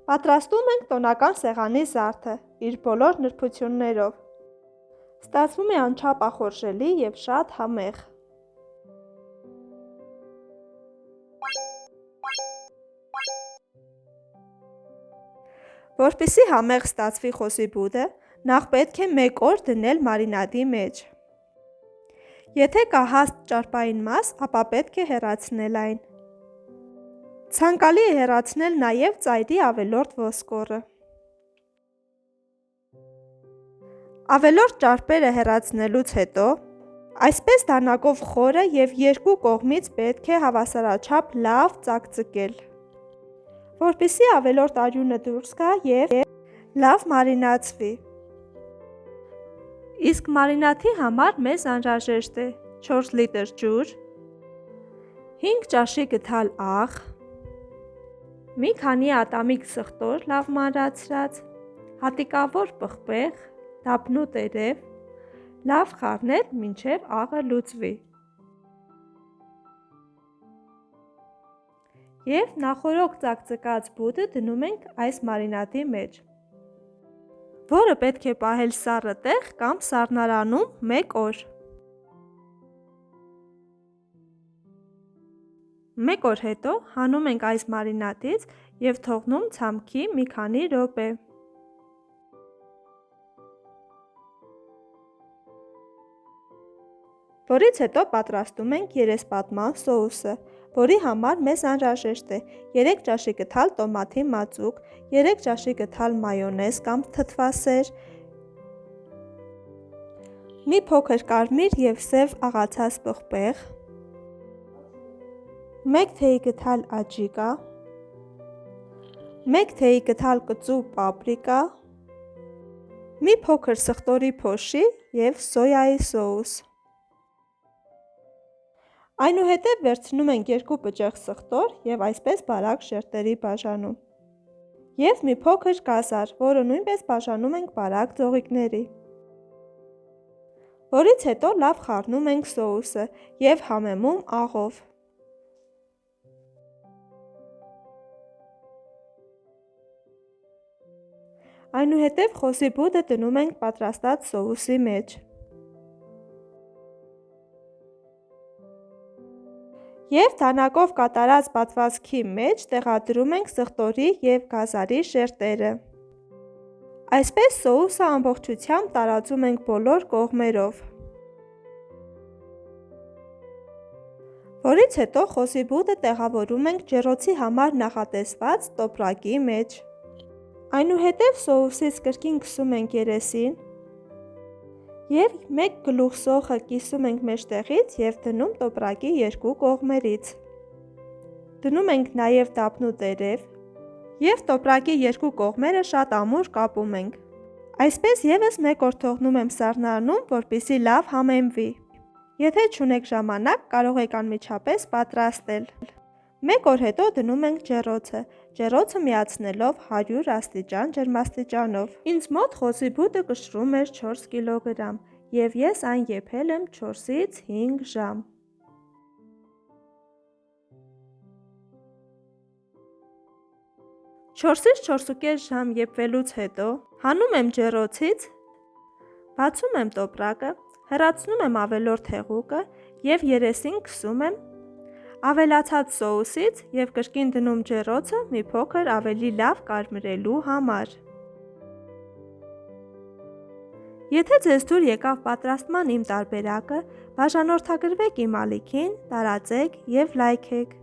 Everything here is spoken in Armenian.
Պատրաստում ենք տոնական սեղանի զարդը իր բոլոր նրբություններով։ Ստացվում է անչափ ախորժելի և շատ համեղ։ Որպեսզի համեղ ստացվի խոզիբուդը, նախ պետք է 1 օր դնել մարինադի մեջ։ Եթե կա հաստ ճարպային մաս, ապա պետք է հեռացնել այն։ Ցանկալի է հեռացնել նաև ծայրի ավելորդ ոսկորը։ Ավելորդ ճարպերը հեռացնելուց հետո, այսպես դանակով խորը և երկու կողմից պետք է հավասարաչափ լավ ծակծկել, որպեսզի ավելորդ արյունը դուրս գա և լավ մարինացվի։ Իսկ մարինադի համար մեզ անհրաժեշտ է 4 լիտր ջուր, 5 ճաշի գդալ աղ, մի քանի ատամիկ սխտոր լավ մանրացրած, հատիկավոր պղպեղ, դաբնու տերև, լավ խառնել մինչև աղը լուծվի։ Եվ նախօրոք ծակծկած բուդը դնում ենք այս մարինադի մեջ, որը պետք է պահել սառը տեղ կամ սառնարանում 1 օր։ 1 օր հետո հանում ենք այս մարինադից և թողնում ցամքի մի քանի րոպե։ Որից հետո պատրաստում ենք երեսպատման սոուսը, որի համար մեզ անհրաժեշտ է 3 ճաշի գդալ տոմատի մածուկ, 3 ճաշի գդալ մայոնեզ կամ թթվասեր, մի փոքր կարմիր և սև աղացած պղպեղ, 1 թեյի գդալ աջիկա, 1 թեյի գդալ կծու պապրիկա, մի փոքր սխտորի փոշի և սոյայի սոուս։ Այնուհետև վերցնում ենք 2 պճեղ սխտոր և այսպես բարակ շերտերի բաժանում։ Եվ մի փոքր գազար, որը նույնպես բաժանում ենք բարակ ձողիկների։ Որից հետո լավ խառնում ենք սոուսը և համեմում աղով։ Այնուհետև խոզիբուդը դնում ենք պատրաստած սոուսի մեջ։ Եվ դանակով կատարած պատվածքի մեջ տեղադրում ենք սխտորի և գազարի շերտերը։ Այսպես սոուսը ամբողջությամբ տարածում ենք բոլոր կողմերով։ Որից հետո խոզիբուդը տեղավորում ենք ջեռոցի համար նախատեսված տոպրակի մեջ։ Այնուհետև սոուսից կրկին քսում ենք երեսին և 1 գլուխ սոխը կիսում ենք մեջտեղից և դնում տոպրակի երկու կողմերից։ Դնում ենք նաև դաբնու տերև և տոպրակի երկու կողմերը շատ ամուր կապում ենք։ Այսպես ևս 1 օր թողնում եմ սառնարանում, որպեսզի լավ համեմվի։ Եթե չունեք ժամանակ, կարող եք անմիջապես պատրաստել։ 1 օր հետո դնում ենք ջեռոցը, ջեռոցը միացնելով 100 աստիճան ջերմաստիճանով։ Ինձ մոտ խոզիբուդը կշռում էր 4 կգ և ես այն եփել եմ 4-ից 5 ժամ։ Չորսից 4,5 ժամ եփվելուց հետո հանում եմ ջեռոցից, բացում եմ տոպրակը, հեռացնում եմ ավելորդ հեղուկը և երեսին քսում եմ ավելացած սոուսից և կրկին դնում ջեռոցը մի փոքր ավելի լավ կարմրելու համար։ Եթե ձեզ դուր եկավ պատրաստման իմ տարբերակը, բաժանորդագրվեք իմ ալիքին, տարածեք և լայքեք։